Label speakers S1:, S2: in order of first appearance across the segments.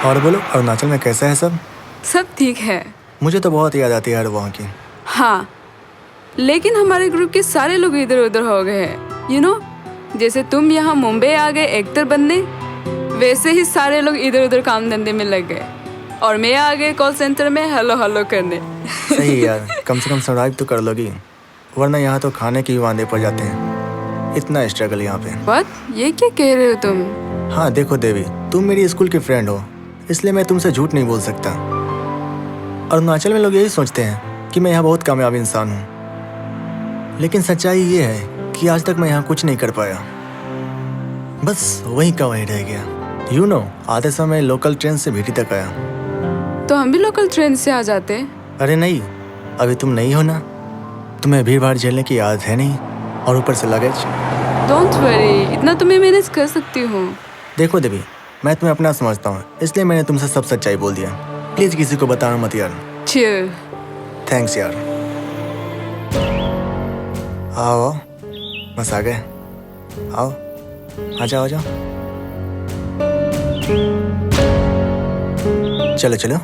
S1: और बोलो, अरुणाचल में कैसा है सब?
S2: सब ठीक है।
S1: मुझे तो बहुत याद आती है यार वहाँ की।
S2: हाँ, लेकिन हमारे ग्रुप के सारे लोग इधर उधर हो गए हैं। यू नो, जैसे तुम यहाँ मुंबई आ गए एक्टर बनने, वैसे ही सारे लोग इधर उधर काम धंधे में लग गए और मैं आ गए कॉल सेंटर में हेलो हेलो करने।
S1: सही यार, कम से कम सर्वाइव तो कर लोगी, वरना यहाँ तो खाने के ही वांदे पड़ जाते हैं। इतना स्ट्रगल यहाँ पे।
S2: What? ये क्या कह रहे हो तुम?
S1: हाँ देखो देवी, तुम मेरी स्कूल की फ्रेंड हो, इसलिए मैं तुमसे झूठ नहीं बोल सकता। अरुणाचल में लोग यही सोचते हैं कि मैं यहाँ बहुत कामयाब इंसान हूँ, लेकिन सच्चाई ये है कि आज तक मैं यहाँ कुछ नहीं कर पाया, बस वहीं का वहीं रह गया। यू नो, आते समय लोकल ट्रेन से भीटी तक आया।
S2: तो हम भी लोकल ट्रेन से आ जाते।
S1: अरे नहीं, अभी तुम नहीं हो ना, तुम्हें भीड़ भाड़ झेलने की आदत है नहीं, और ऊपर से लगेज।
S2: डोंट वरी, इतना तो मैं मैनेज कर सकती हूँ।
S1: देखो देवी, मैं तुम्हें अपना समझता हूँ, इसलिए मैंने तुमसे सब सच्चाई बोल दिया। प्लीज किसी को बताना मत यार।
S2: चिल।
S1: थैंक्स यार। आओ, बस आ गए। आओ, आ जाओ आ जाओ। चलो चलो,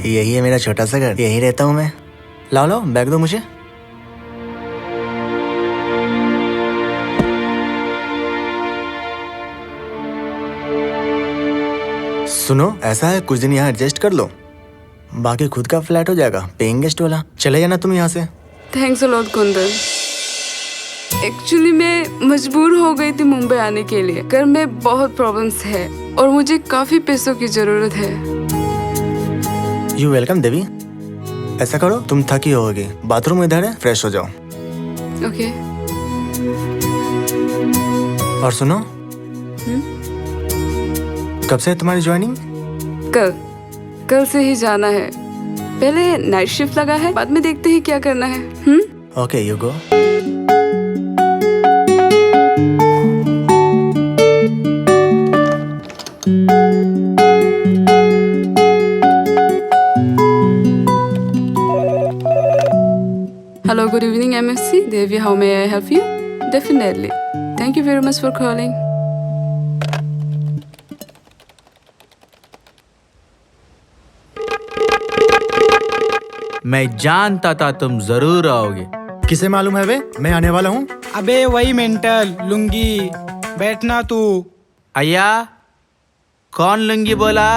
S1: यही है मेरा छोटा सा घर, यही रहता हूँ मैं। लाओ लाओ, बैग दो मुझे। सुनो, ऐसा है कुछ दिन यहाँ एडजस्ट कर लो, बाकी खुद का फ्लैट हो जाएगा, पेइंग गेस्ट वाला। चले जाना तुम यहाँ से।
S2: Thanks a lot Kundan. Actually मैं मजबूर हो गई थी मुंबई आने के लिए। घर में बहुत प्रॉब्लम्स है और मुझे काफी पैसों की जरूरत है।
S1: यू वेलकम देवी। ऐसा करो, तुम थकी होगी, बाथरूम इधर है, फ्रेश हो जाओ।
S2: ओके।
S1: और सुनो, कब से है तुम्हारी ज्वाइनिंग?
S2: कल से ही जाना है। पहले नाइट शिफ्ट लगा है, बाद में देखते हैं क्या करना है।
S1: Okay, you go.
S2: Hello, good evening, MFC. Devi, how may I help you? Definitely. Thank you very much for calling.
S3: मैं जानता था तुम जरूर आओगे।
S1: किसे मालूम है वे, मैं आने वाला हूँ।
S4: अबे वही मेंटल लुंगी, बैठना तू।
S3: अय्या, कौन लुंगी बोला?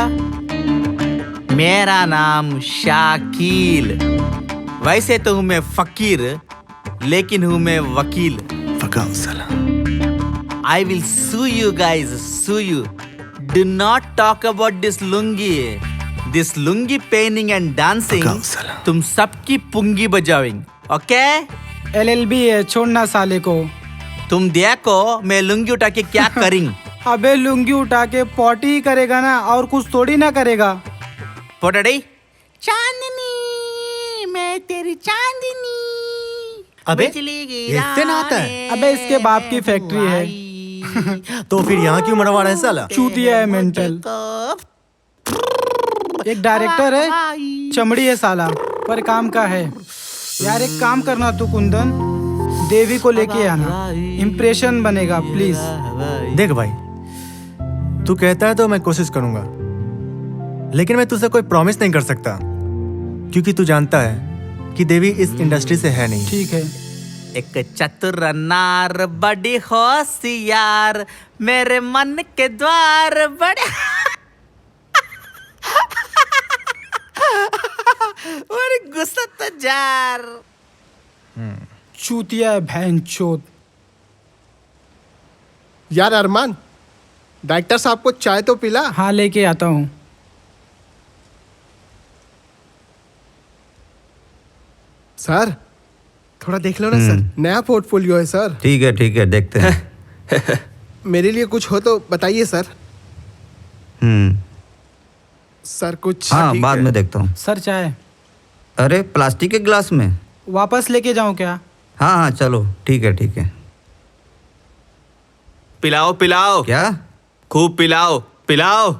S3: मेरा नाम शाकिल। वैसे तो हूँ मैं फकीर, लेकिन हूँ मैं वकील।
S1: फकाओ साला।
S3: I will sue you guys, sue you. Do not talk about this lungi. This lungi painting and dancing
S1: फकाओ साला।
S3: तुम सबकी पुंगी बजावेंगे, ओके?
S4: LLB है, छोड़ना साले को।
S3: तुम देखो मैं लुंगी उठा के क्या करेंगे।
S4: अबे लुंगी उठा के पॉटी ही करेगा ना, और कुछ थोड़ी ना करेगा।
S3: पोटड़ी चांदनी, मैं तेरी चांदनी।
S1: अबे,
S3: बिजली
S1: इससे ना आता है?
S4: अबे इसके बाप की फैक्ट्री है।
S1: तो फिर यहाँ क्यों मरवा रहा है साला?
S4: चूतिया है मेंटल। एक डायरेक्टर है, चमड़ी है साला, पर काम का है। यार एक काम करना तू कुंदन, देवी को लेके आना, इम्प्रेशन बनेगा प्लीज।
S1: देख भाई, तू कहता है तो मैं कोशिश करूंगा, लेकिन मैं तुझसे कोई प्रॉमिस नहीं कर सकता, क्योंकि तू जानता है कि देवी इस इंडस्ट्री से है नहीं।
S4: ठीक है।
S3: एक चतुर नार बड़ी होशियार, मेरे मन के द्वार बड़े। और गुस्सा तो जार।
S4: चूतिया है भैंचोद।
S5: यार अरमान, डायरेक्टर साहब को चाय तो पिला।
S4: हाँ लेके आता हूँ।
S5: सर थोड़ा देख लो ना सर, नया पोर्टफोलियो है सर।
S6: ठीक है देखते हैं।
S5: मेरे लिए कुछ हो तो बताइए सर। सर कुछ
S6: हाँ
S5: ठीक
S6: बाद
S5: है।
S6: में देखता हूँ।
S4: सर चाय
S6: अरे प्लास्टिक के ग्लास में।
S4: वापस लेके जाऊँ क्या?
S6: हाँ चलो ठीक है।
S3: पिलाओ पिलाओ।
S6: क्या?
S3: खूब पिलाओ पिलाओ।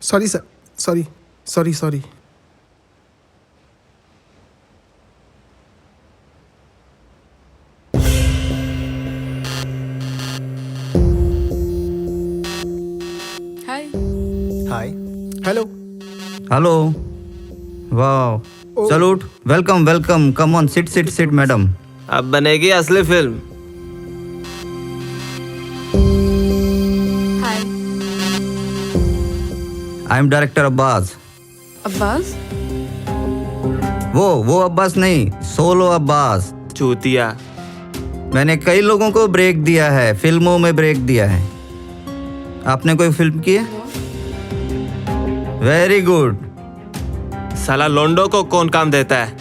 S5: Sorry sir, sorry. Hello
S6: hello वाह salute welcome welcome come on sit sit sit madam
S7: अब बनेगी असली film.
S2: Hi
S6: I am director Abbas
S2: Abbas.
S6: वो अब्बास नहीं सोलो अब्बास।
S7: चूतिया।
S6: मैंने कई लोगों को ब्रेक दिया है, फिल्मों में ब्रेक दिया है। आपने कोई फिल्म की है? Very good.
S7: साला लोंडो को कौन काम देता है?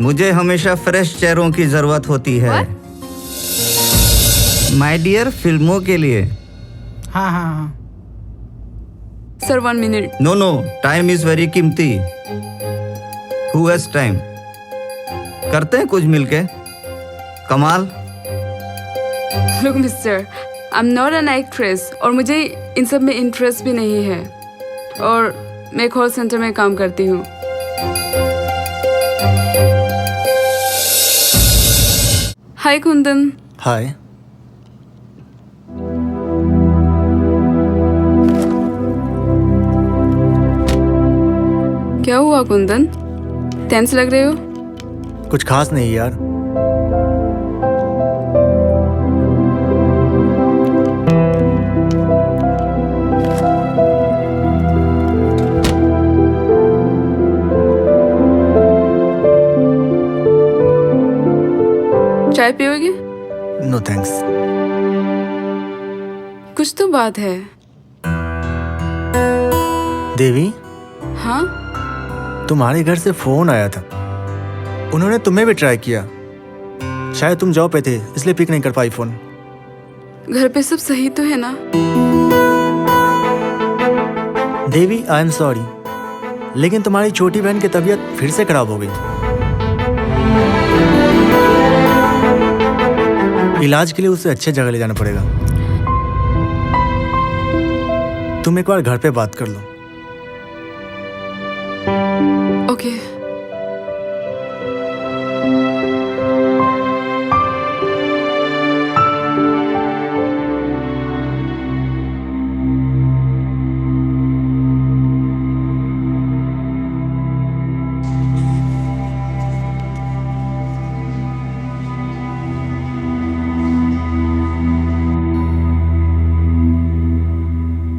S6: मुझे हमेशा फ्रेश चेहरों की जरूरत होती है माय डियर, फिल्मों के लिए।
S4: हाँ हाँ हाँ।
S2: Sir 1 minute.
S6: No no, time is very कीमती। Who has time? करते हैं कुछ मिलके। कमाल।
S2: Look mister, I am not an actress और मुझे इन सब में इंटरेस्ट भी नहीं है। और मैं कॉल सेंटर में काम करती हूँ। हाय कुंदन।
S1: हाय।
S2: क्या हुआ कुंदन? टेंस लग रहे हो?
S1: कुछ खास नहीं यार।
S2: चाय पियोगे?
S1: No thanks.
S2: कुछ तो बात है।
S1: देवी,
S2: हाँ?
S1: तुम्हारे घर से फोन आया था। उन्होंने तुम्हें भी ट्राई किया। शायद तुम जॉब पे थे इसलिए पिक नहीं कर पाई फोन।
S2: घर पे सब सही तो है ना?
S1: देवी, आई एम सॉरी, लेकिन तुम्हारी छोटी बहन की तबीयत फिर से खराब हो गई। इलाज के लिए उसे अच्छे जगह ले जाना पड़ेगा। तुम एक बार घर पे बात कर लो।
S2: ओके।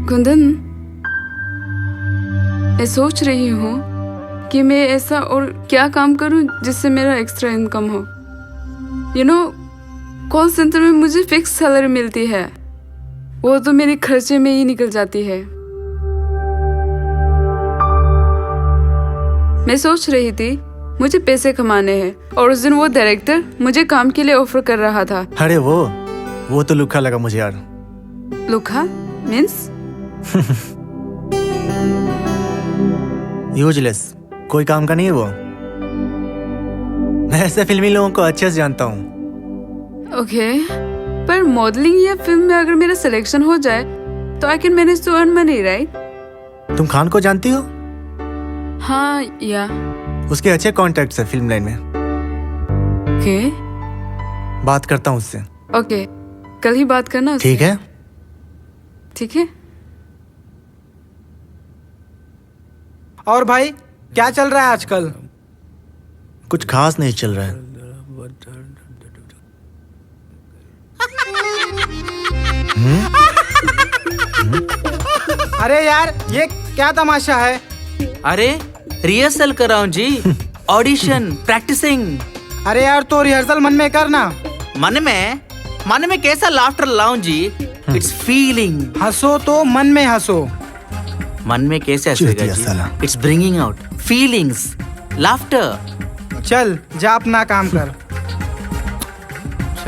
S2: कुंदन, मैं सोच रही हूँ कि मैं ऐसा और क्या काम करूँ जिससे मेरा एक्स्ट्रा इनकम हो। यू नो, कॉल सेंटर में मुझे फिक्स सैलरी मिलती है, वो तो मेरे खर्चे में ही निकल जाती है। मैं सोच रही थी मुझे पैसे कमाने हैं और उस दिन वो डायरेक्टर मुझे काम के लिए ऑफर कर रहा था।
S1: अरे वो तो लुखा लगा मुझे यार।
S2: लुखा मीन्स?
S1: यूजलेस, कोई काम का नहीं है वो। मैं ऐसे फिल्मी लोगों को अच्छे से जानता हूँ।
S2: ओके, पर मॉडलिंग या फिल्म में अगर मेरा सिलेक्शन हो जाए तो I can manage to earn money, right?
S1: तुम खान को जानती हो?
S2: हाँ या।
S1: उसके अच्छे कॉन्टैक्ट्स है फिल्म लाइन में।
S2: ओके
S1: बात करता हूँ उससे।
S2: ओके, कल ही बात करना उससे।
S1: ठीक है।
S2: ठीक है।
S4: और भाई क्या चल रहा है आजकल?
S1: कुछ खास नहीं चल रहा है।
S4: अरे यार ये क्या तमाशा है?
S3: अरे रिहर्सल कर रहा हूँ जी। Audition practising.
S4: अरे यार तो रिहर्सल मन में करना।
S3: मन में कैसा लाफ्टर लाऊं जी? It's feeling.
S4: हंसो तो मन में हंसो।
S3: मन में कैसे हंसेगा
S1: चूतिया
S3: जी?
S1: साला।
S3: It's bringing out feelings, laughter.
S4: चल जा अपना काम कर,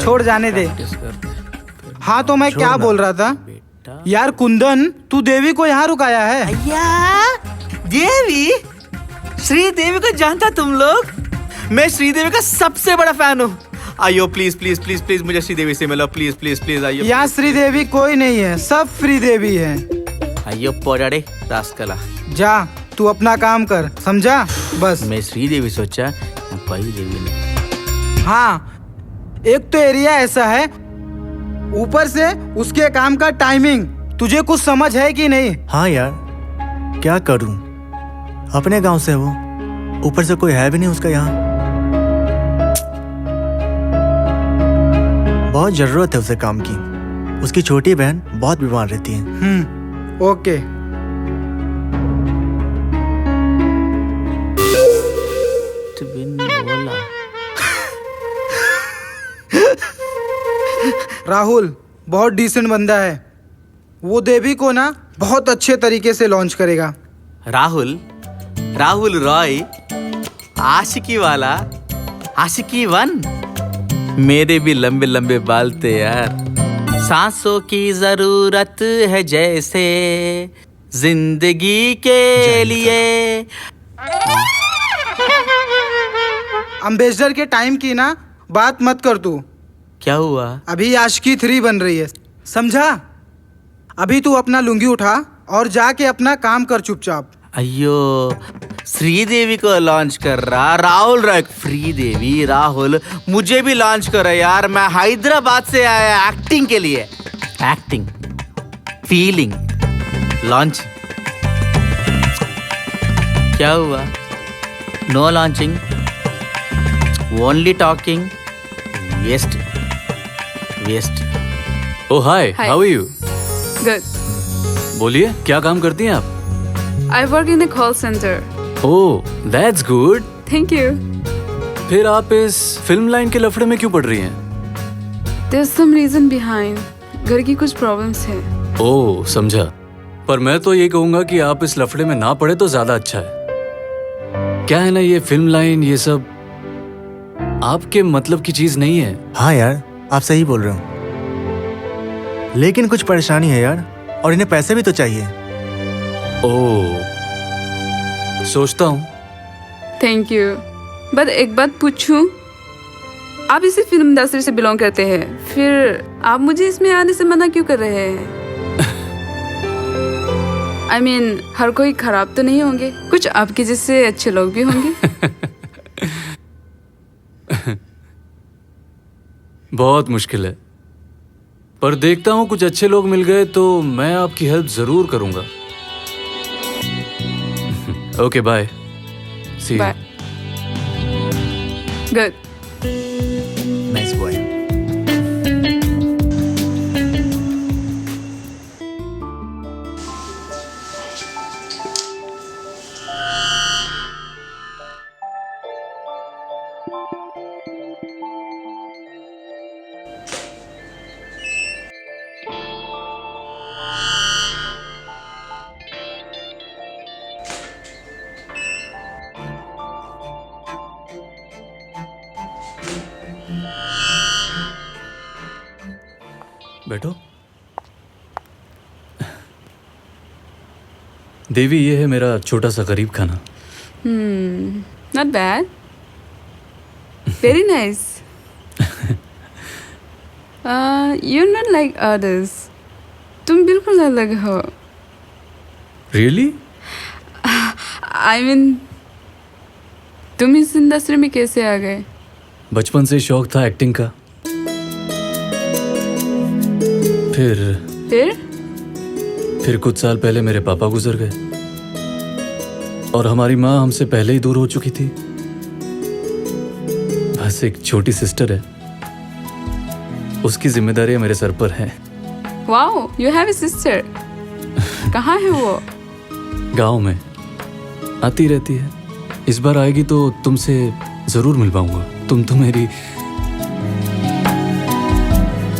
S4: छोड़ जाने दे। हाँ तो मैं क्या बोल रहा था यार, कुंदन तू देवी को यहाँ रुकाया है?
S3: अय्या, देवी, श्री देवी को जानता तुम लोग? मैं श्री देवी का सबसे बड़ा फैन हूँ। आइयो प्लीज प्लीज प्लीज प्लीज मुझे श्री देवी से मिलो, प्लीज प्लीज प्लीज आइयो।
S4: यहाँ श्री देवी कोई नहीं है, सब फ्री देवी है।
S3: आइयो पोड़ाड़े रास्कला।
S4: जा तू अपना काम कर, समझा? बस।
S3: मैं श्री देवी सोचा, पही देवी ने।
S4: हाँ, एक तो एरिया ऐसा है, ऊपर से उसके काम का टाइमिंग तुझे कुछ समझ है कि नहीं?
S1: हाँ यार, क्या करूं? अपने गांव से है वो, ऊपर से कोई है भी नहीं उसका यहाँ। बहुत जरूरत है उसे काम की। उसकी छोटी बहन बहुत बीमार रहती है।
S4: ओके। राहुल बहुत डिसेंट बंदा है, वो देवी को ना बहुत अच्छे तरीके से लॉन्च करेगा।
S3: राहुल रॉय, आशिकी वाला, आशिकी 1। मेरे भी लंबे लंबे बाल थे यार। सांसों की जरूरत है जैसे जिंदगी के लिए।
S4: अम्बेसडर के टाइम की ना बात मत कर तू।
S3: क्या हुआ?
S4: अभी आशिकी 3 बन रही है, समझा? अभी तू अपना लुंगी उठा और जाके अपना काम कर चुपचाप।
S3: अयो, श्रीदेवी को लॉन्च कर रहा राहुल रॉय। श्रीदेवी, राहुल, मुझे भी लॉन्च करो यार। मैं हैदराबाद से आया एक्टिंग के लिए। Acting, feeling, launch. क्या हुआ? No launching, only talking. Waste waste.
S8: Oh hi,
S2: Hi.
S8: How are you?
S2: Good.
S8: बोलिए, क्या काम करती हैं आप?
S2: I work in a call center.
S8: Oh, that's good.
S2: Thank you.
S8: फिर आप इस फिल्म लाइन के लफड़े में क्यों पड़ रही हैं?
S2: There's some reason behind. घर की कुछ प्रॉब्लम्स है।
S8: ओह, समझा। पर मैं तो ये कहूंगा कि आप इस लफड़े में ना पड़े तो ज्यादा अच्छा है। क्या है ना, ये फिल्म लाइन, ये सब आपके मतलब की चीज नहीं है।
S1: हाँ यार, आप सही बोल रहे हो। लेकिन कुछ परेशानी है यार, और इन्हें पैसे भी तो चाहिए।
S8: ओह, सोचता हूँ।
S2: Thank you. बट एक बात पूछूं, आप इसी फिल्म इंडस्ट्री से बिलोंग करते हैं, फिर आप मुझे इसमें आने से मना क्यों कर रहे हैं? I mean, हर कोई खराब तो नहीं होंगे, कुछ आपके जैसे अच्छे लोग भी होंगे।
S8: बहुत मुश्किल है, पर देखता हूँ कुछ अच्छे लोग मिल गए तो मैं आपकी हेल्प जरूर करूंगा। Okay, bye. See you.
S2: Bye. Good.
S1: Nice boy.
S8: बैठो। देवी, ये है मेरा छोटा सा गरीब खाना।
S2: Not bad. Very nice. You're not like others. तुम बिल्कुल अलग हो।
S8: रियली?
S2: I mean, तुम इस इंडस्ट्री में कैसे आ गए?
S8: बचपन से शौक था एक्टिंग का। फिर कुछ साल पहले मेरे पापा गुजर गए और हमारी माँ हमसे पहले ही दूर हो चुकी थी। बस एक छोटी सिस्टर है, उसकी जिम्मेदारियां मेरे सर पर हैं।
S2: Wow, you have a sister. कहाँ है वो?
S8: गांव में आती रहती है। इस बार आएगी तो तुमसे जरूर मिल पाऊंगा। तुम तो मेरी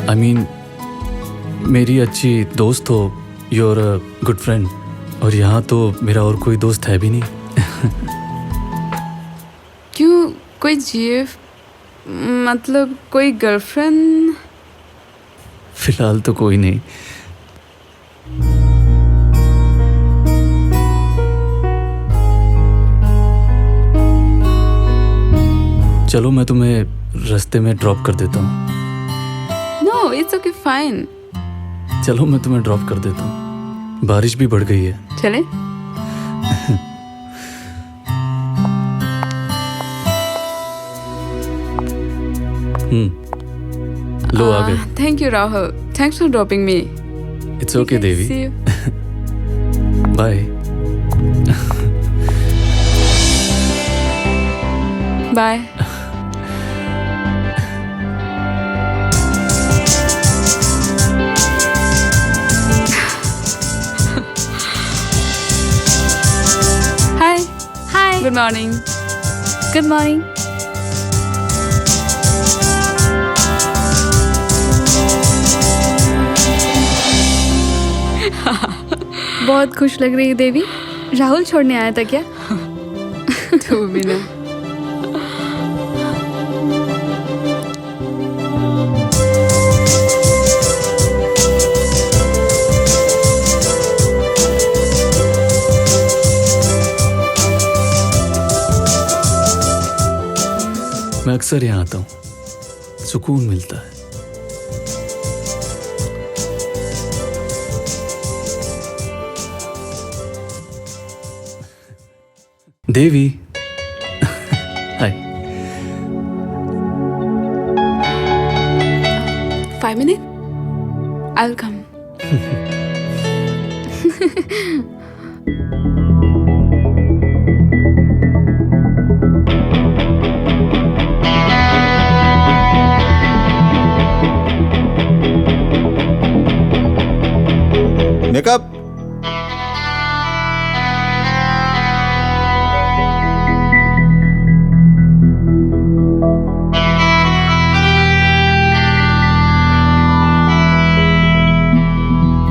S8: I mean, मेरी अच्छी दोस्त हो। You're a good friend. और यहाँ तो मेरा और कोई दोस्त है भी नहीं।
S2: क्यों, कोई जीएफ, मतलब कोई गर्लफ्रेंड?
S8: फिलहाल तो कोई नहीं। चलो, मैं तुम्हें रास्ते में ड्रॉप कर देता हूँ।
S2: No, it's okay, fine.
S8: चलो, मैं तुम्हें ड्रॉप कर देता हूँ। बारिश भी बढ़ गई है।
S2: चले?
S8: लो, आ गए।
S2: Thank you, Rahul. Thanks for dropping me.
S8: It's okay Devi,
S2: See you.
S8: Bye.
S2: Bye. Hi.
S9: Hi.
S2: Good morning.
S9: Good morning. बहुत खुश लग रही है देवी। राहुल छोड़ने आया था क्या?
S2: तू भी ना।
S8: मैं अक्सर यहाँ आता हूँ, सुकून मिलता है। देवी, हाय।
S2: 5 minutes? I'll come.
S10: Makeup.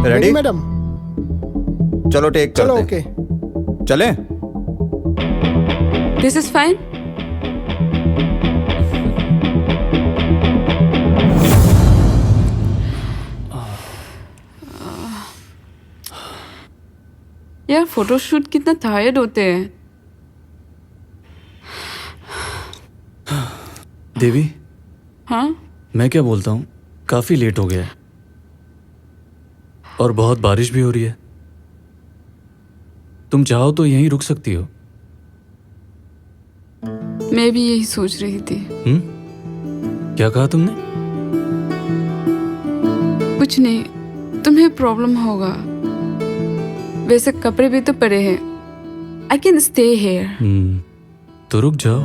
S10: Ready
S5: madam?
S10: चलो टेक
S5: चलो
S10: करते हैं।
S5: ओके।
S10: चलें?
S2: This is fine? यार फोटोशूट कितना टायर्ड होते हैं।
S8: देवी,
S2: हाँ
S8: मैं क्या बोलता हूँ, काफी लेट हो गया है और बहुत बारिश भी हो रही है। तुम चाहो तो यहीं रुक सकती हो।
S2: मैं भी यही सोच रही थी।
S8: क्या कहा तुमने?
S2: कुछ नहीं, तुम्हें प्रॉब्लम होगा। वैसे कपड़े भी तो पड़े हैं। I can stay here.
S8: तो रुक जाओ।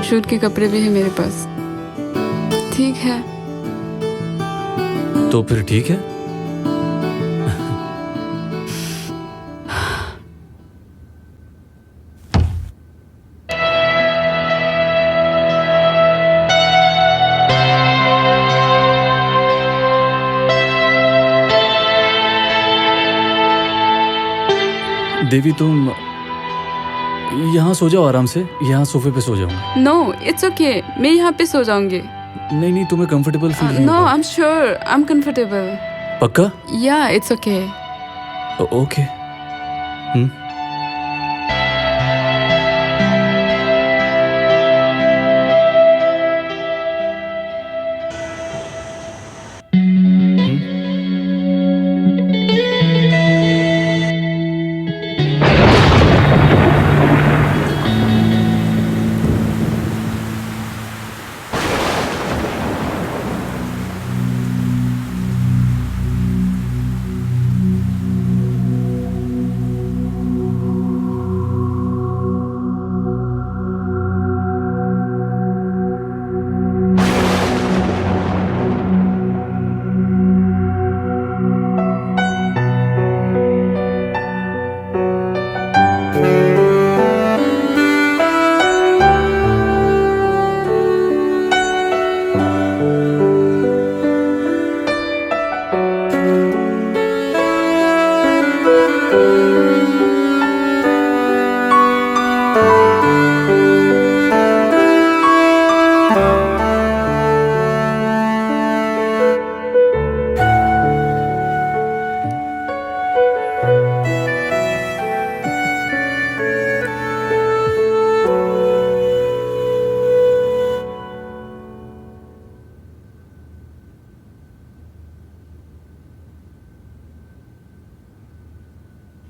S2: शूट के कपड़े भी है मेरे पास। ठीक है।
S8: तो फिर ठीक है। देवी, तुम यहाँ सो जाओ आराम से। यहाँ सोफे पे सो जाऊंगा।
S2: नो इट्स ओके, मैं यहाँ पे सो जाऊंगी।
S8: नहीं नहीं, तुम्हें कंफर्टेबल फील नहीं
S2: नो
S8: होगा?
S2: I am sure, I am comfortable.
S8: पक्का?
S2: या इट्स ओके।
S8: ओके।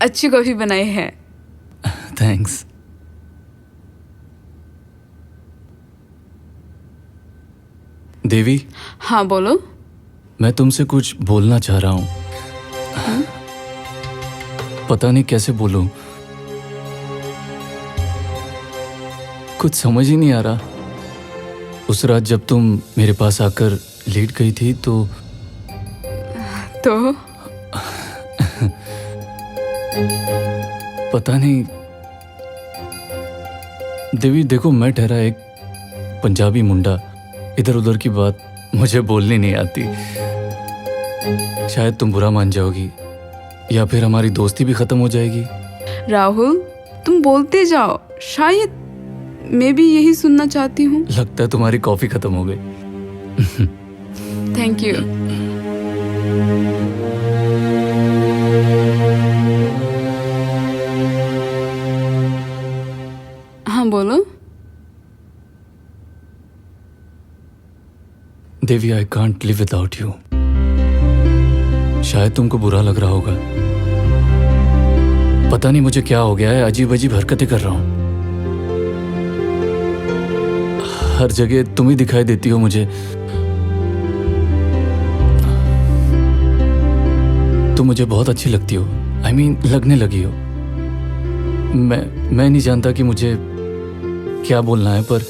S2: अच्छी कॉफी बनाई है।
S8: थैंक्स। देवी,
S2: हाँ बोलो।
S8: मैं तुमसे कुछ बोलना चाह रहा हूँ। पता नहीं कैसे बोलूं, कुछ समझ ही नहीं आ रहा। उस रात जब तुम मेरे पास आकर लेट गई थी तो पता नहीं देवी, देखो मैं ठहरा एक पंजाबी मुंडा, इधर उधर की बात मुझे बोलनी नहीं आती। शायद तुम बुरा मान जाओगी या फिर हमारी दोस्ती भी खत्म हो जाएगी।
S2: राहुल, तुम बोलते जाओ, शायद मैं भी यही सुनना चाहती हूँ।
S8: लगता है तुम्हारी कॉफी खत्म हो गई।
S2: Thank you. हाँ बोलो।
S8: Devi, I can't live without you. शायद तुमको बुरा लग रहा होगा, पता नहीं मुझे क्या हो गया है, अजीब अजीब हरकतें कर रहा हूं। हर जगह तुम ही दिखाई देती हो मुझे। तुम मुझे बहुत अच्छी लगती हो, I mean, लगने लगी हो। मैं नहीं जानता कि मुझे क्या बोलना है, पर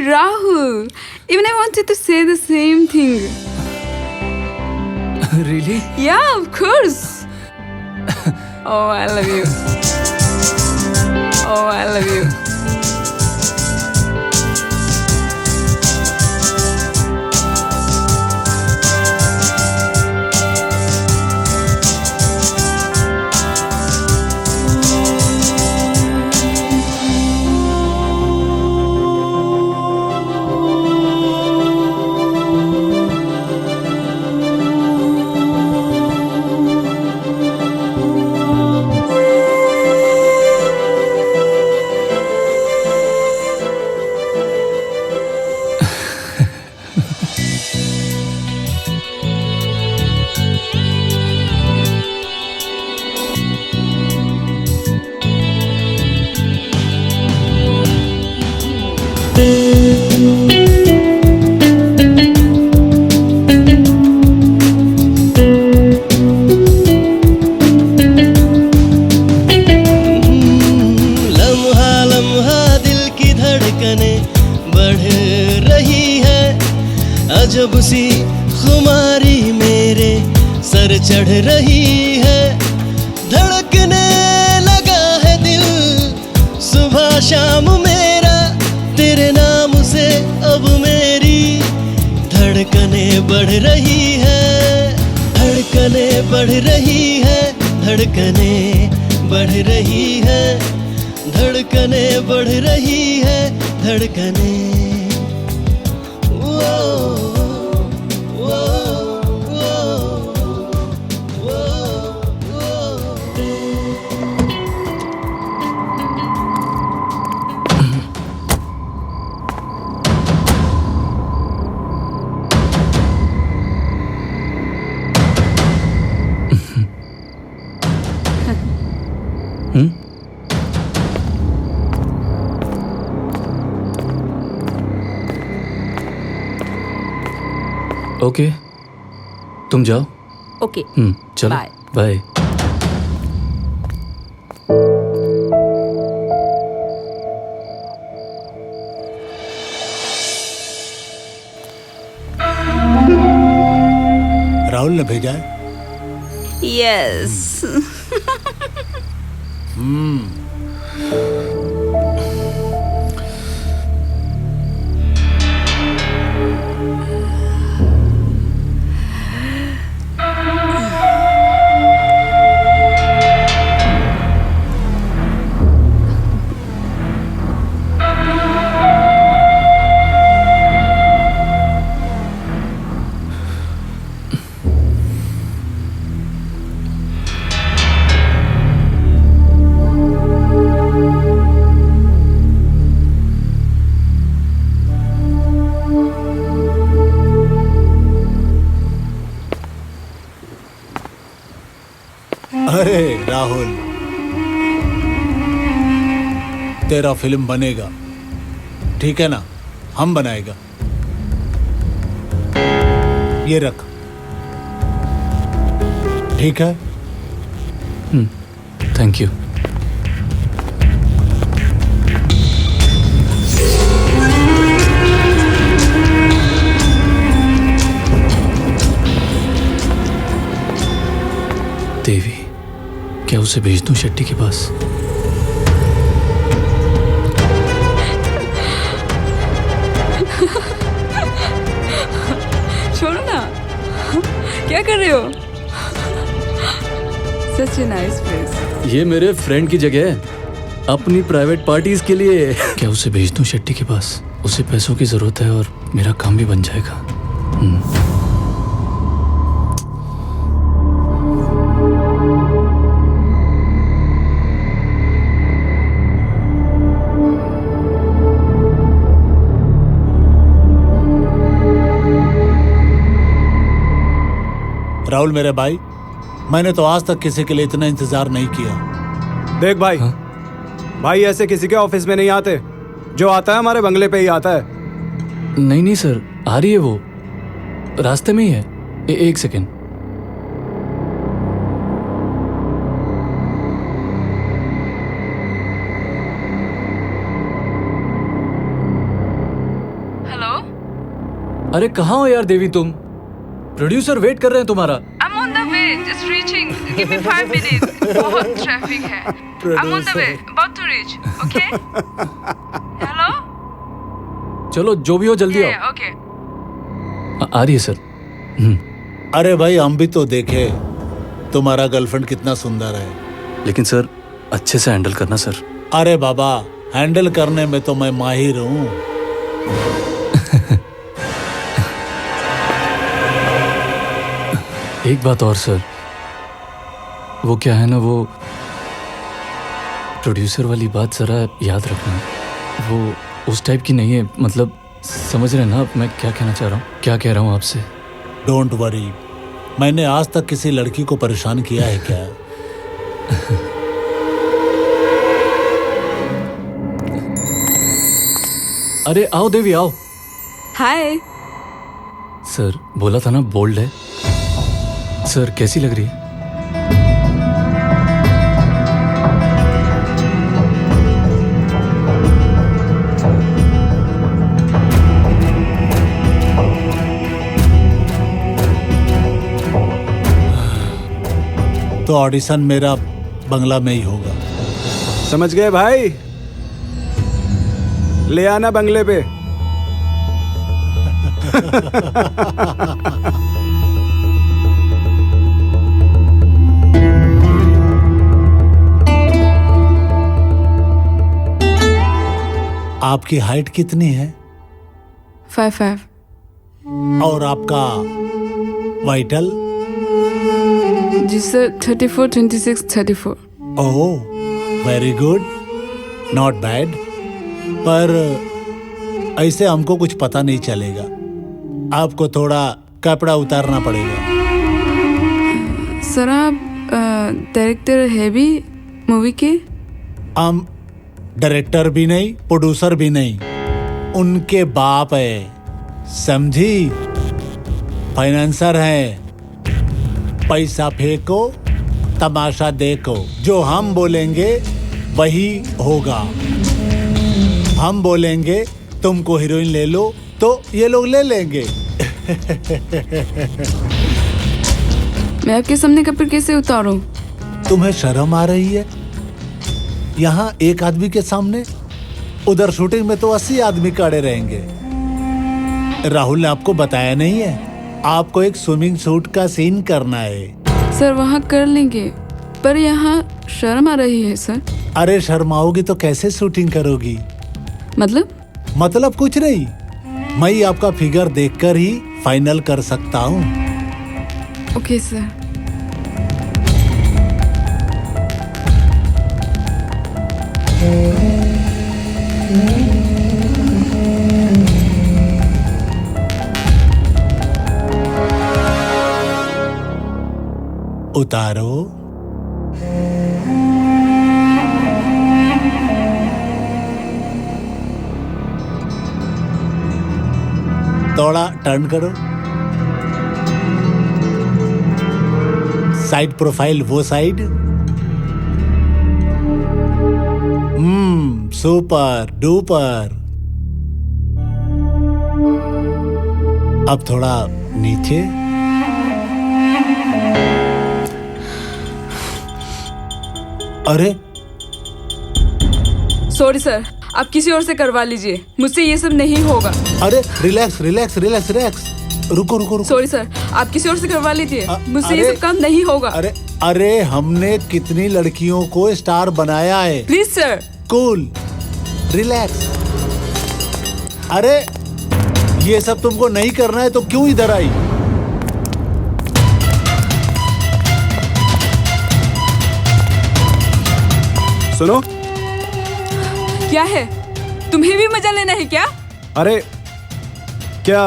S2: Rahul, even I wanted to say the same thing.
S8: Really?
S2: Yeah, of course. Oh, I love you. Oh, I love you.
S11: अजब सी खुमारी मेरे सर चढ़ रही है, धड़कने लगा है दिल सुबह शाम मेरा, तेरे नाम से अब मेरी धड़कने बढ़ रही है, धड़कने बढ़ रही है, धड़कने बढ़ रही है, धड़कने बढ़ रही है, धड़कने।
S8: ओके, तुम जाओ।
S2: ओके,
S8: चलो
S2: बाय।
S8: बाय।
S12: राहुल ने भेजा है?
S2: यस।
S12: अरे राहुल, तेरा फिल्म बनेगा, ठीक है ना? हम बनाएगा। ये रख। ठीक है?
S8: Thank you. देवी, क्या उसे भेज दूं शेट्टी के पास?
S2: छोड़ो ना, क्या कर रहे हो? सच ए नाइस प्लेस।
S8: ये मेरे फ्रेंड की जगह है, अपनी प्राइवेट पार्टीज के लिए। क्या उसे भेज दूं शेट्टी के पास? उसे पैसों की जरूरत है और मेरा काम भी बन जाएगा।
S12: राहुल मेरे भाई, मैंने तो आज तक किसी के लिए इतना इंतजार नहीं किया।
S13: देख भाई, भाई ऐसे किसी के ऑफिस में नहीं आते। जो आता है हमारे बंगले पे ही आता है।
S8: नहीं नहीं सर, आ रही है वो, रास्ते में ही है। एक सेकेंड।
S2: हेलो,
S8: अरे कहाँ हो यार देवी तुम? प्रोड्यूसर वेट कर रहे हैं तुम्हारा।
S2: I'm on the way, just reaching. Give me 5 minutes. बहुत ट्रैफिक है। I'm on the way, about to reach. Okay? Hello?
S8: चलो जो भी हो जल्दी आओ।
S2: Okay.
S8: आ रही है सर।
S12: अरे भाई, हम भी तो देखे तुम्हारा गर्लफ्रेंड कितना सुंदर है।
S8: लेकिन सर अच्छे से हैंडल करना सर।
S12: अरे बाबा, हैंडल करने में तो मैं माहिर हूँ।
S8: एक बात और सर, वो क्या है ना, वो प्रोड्यूसर वाली बात जरा याद रखना। वो उस टाइप की नहीं है, मतलब समझ रहे हैं ना मैं क्या कहना चाह रहा हूँ, क्या कह रहा हूँ आपसे।
S12: डोंट वरी, मैंने आज तक किसी लड़की को परेशान किया है क्या?
S8: अरे आओ देवी आओ।
S2: हाय।
S8: सर बोला था ना बोल्ड है। सर कैसी लग रही है?
S12: तो ऑडिशन मेरा बंगला में ही होगा।
S13: समझ गए भाई? ले आना बंगले पे।
S12: आपकी हाइट कितनी है?
S2: 5'5".
S12: और आपका वाइटल?
S2: जी sir, 34, 26, 34।
S12: Oh, very good, not bad. पर ऐसे हमको कुछ पता नहीं चलेगा, आपको थोड़ा कपड़ा उतारना पड़ेगा।
S2: सर आप डायरेक्टर है भी मूवी के?
S12: हम डायरेक्टर भी नहीं, प्रोड्यूसर भी नहीं, उनके बाप है, समझी? फाइनेंसर है। पैसा फेंको, तमाशा देखो, जो हम बोलेंगे वही होगा। हम बोलेंगे तुमको हीरोइन ले लो तो ये लोग ले लेंगे।
S2: मैं आपके सामने कपड़े कैसे उतारूं?
S12: तुम्हें शर्म आ रही है? यहाँ एक आदमी के सामने, उधर शूटिंग में तो 80 आदमी खड़े रहेंगे। राहुल ने आपको बताया नहीं है, आपको एक स्विमिंग सूट का सीन करना है।
S2: सर वहाँ कर लेंगे, पर यहाँ शर्म आ रही है सर।
S12: अरे शर्माओगी तो कैसे शूटिंग करोगी?
S2: मतलब
S12: कुछ नहीं, मैं आपका फिगर देखकर ही फाइनल कर सकता हूँ।
S2: Okay sir.
S12: उतारो। थोड़ा टर्न करो। साइड प्रोफाइल वो साइड। Super duper. अब थोड़ा नीचे। अरे
S2: सॉरी सर, आप किसी और से करवा लीजिए, मुझसे ये सब नहीं होगा।
S12: अरे रिलैक्स रिलैक्स रिलैक्स रिलैक्स। रुको रुको रुको।
S2: सॉरी सर, आप किसी और से करवा लीजिए, मुझसे ये
S12: अरे-
S2: सब काम नहीं होगा।
S12: अरे अरे हमने कितनी लड़कियों को स्टार बनाया है।
S2: Please sir.
S12: Cool relax. अरे ये सब तुमको नहीं करना है तो क्यों इधर आई?
S13: सुनो।
S2: क्या है, तुम्हें भी मजा लेना है क्या?
S13: अरे क्या?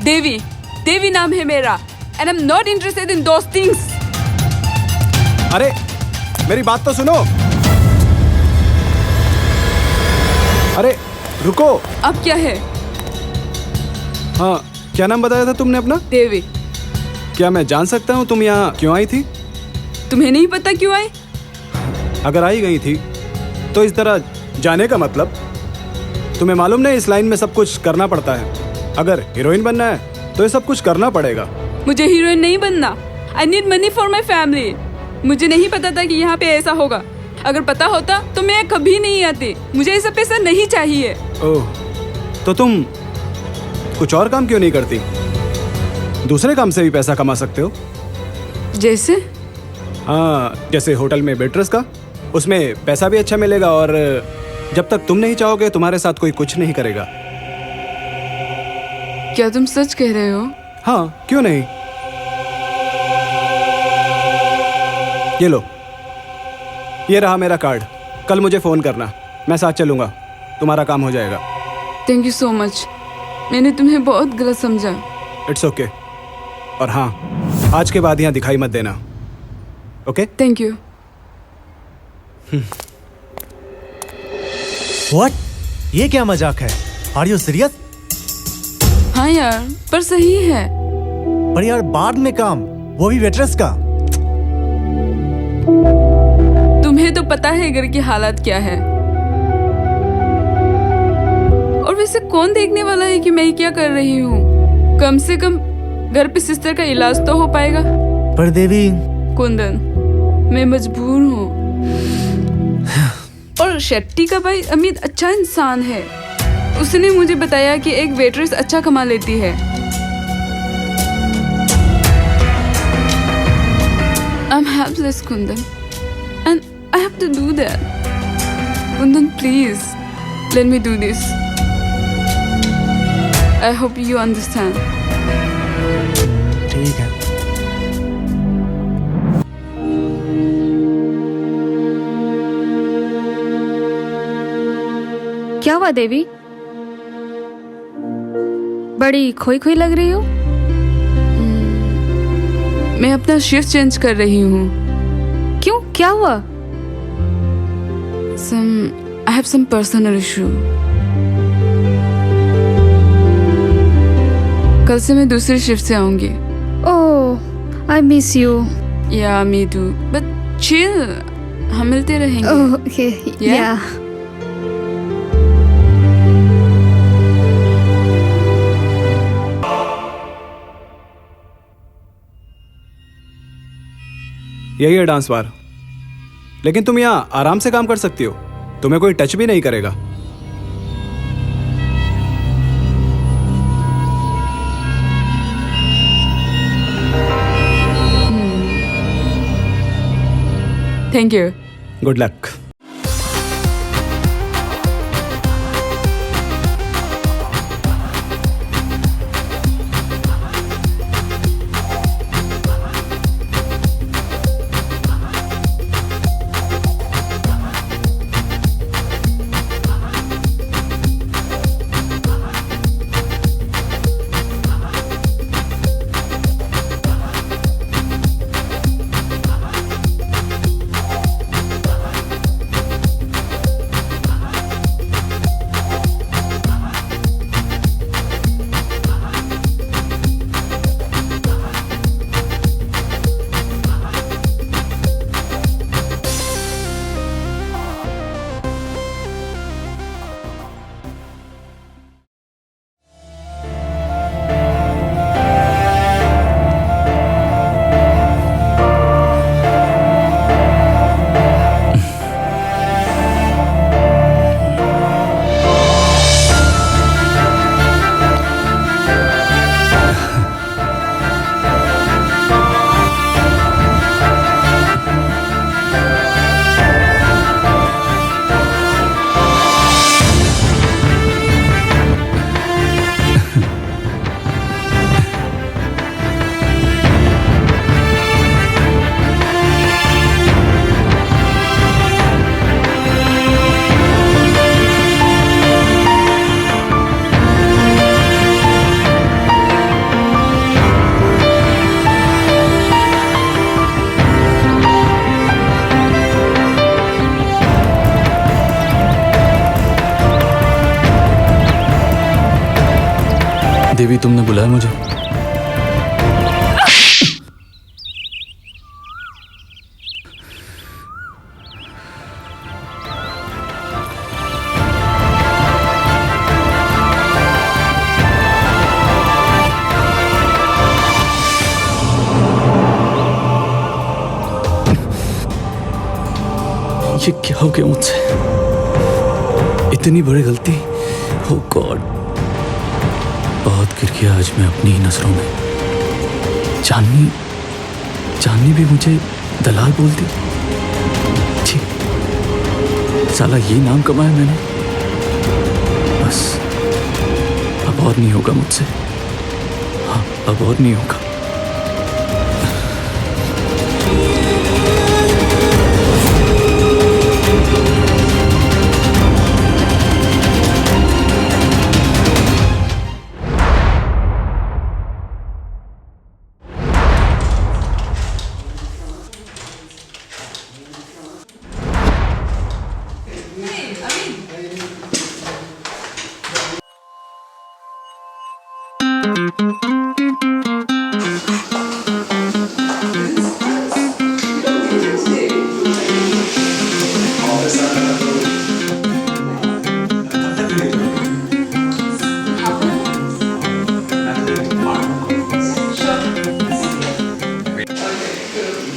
S2: देवी, देवी नाम है मेरा, and I'm not interested in those things.
S13: अरे मेरी बात तो सुनो। अरे रुको।
S2: अब क्या है?
S13: हाँ, क्या नाम बताया था तुमने अपना?
S2: देवी।
S13: क्या मैं जान सकता हूँ तुम यहाँ क्यों आई थी?
S2: तुम्हें नहीं पता क्यों आई?
S13: अगर आई गई थी तो इस तरह जाने का मतलब? तुम्हें मालूम नहीं इस लाइन में सब कुछ करना पड़ता है। अगर हीरोइन बनना है तो ये सब कुछ करना पड़ेगा।
S2: मुझे हीरोइन नहीं बनना। I need money for my family. मुझे नहीं पता था कि यहाँ पे ऐसा होगा। अगर पता होता तो मैं कभी नहीं आती। मुझे ये सब पैसा नहीं चाहिए।
S13: ओह, तो तुम कुछ और काम क्यों नहीं करती? दूसरे काम से भी पैसा कमा सकते हो।
S2: जैसे?
S13: हाँ, जैसे होटल में वेट्रेस का, उसमें पैसा भी अच्छा मिलेगा और जब तक तुम नहीं चाहोगे तुम्हारे साथ कोई कुछ नहीं करेगा।
S2: क्या तुम सच कह रहे हो?
S13: हाँ, क्यों नहीं। ये लो, ये रहा मेरा कार्ड। कल मुझे फोन करना, मैं साथ चलूंगा, तुम्हारा काम हो जाएगा।
S2: Thank you so much. मैंने तुम्हें बहुत गलत समझा।
S13: It's okay. और हाँ, आज के बाद यहाँ दिखाई मत देना, ओके?
S2: Thank you.
S1: व्हाट? ये क्या मजाक है? Are you serious?
S2: हाँ यार, पर सही है।
S1: पर यार बाद में काम, वो भी वेट्रेस का।
S2: तुम्हें तो पता है घर की हालत क्या है। और वैसे कौन देखने वाला है कि मैं क्या कर रही हूँ? कम से कम घर पे सिस्टर का इलाज तो हो पाएगा।
S1: पर देवी।
S2: कुंदन, मैं मजबूर हूँ। और शेट्टी का भाई अमित अच्छा इंसान है। उसने मुझे बताया कि एक वेट्रेस अच्छा कमा लेती है। I'm helpless, Kundan, and I have to do that. Kundan, please, let me do this. I hope you understand.
S1: ठीक है।
S9: क्या हुआ देवी? बड़ी खोई खोई लग रही हो।
S2: मैं अपना शिफ्ट चेंज कर रही हूँ।
S9: क्यों, क्या हुआ?
S2: I have some personal issue. कल से मैं दूसरी शिफ्ट से आऊंगी।
S9: ओह, I miss you.
S2: Yeah, me too. But chill, हम मिलते रहेंगे।
S9: Oh, okay. Yeah.
S13: यही है डांस बार। लेकिन तुम यहाँ आराम से काम कर सकती हो, तुम्हें कोई टच भी नहीं करेगा।
S2: Thank you.
S13: Good luck.
S8: Devi, तुमने बुलाया मुझे? ये क्या हो गया मुझसे? इतनी बड़ी गलती। ओह गॉड, बहुत गिर गया आज मैं अपनी ही नजरों में। चांदनी भी मुझे दलाल बोलती। छी, साला ये नाम कमाया मैंने। बस अब और नहीं होगा मुझसे। हाँ, अब और नहीं होगा।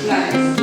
S2: Nice.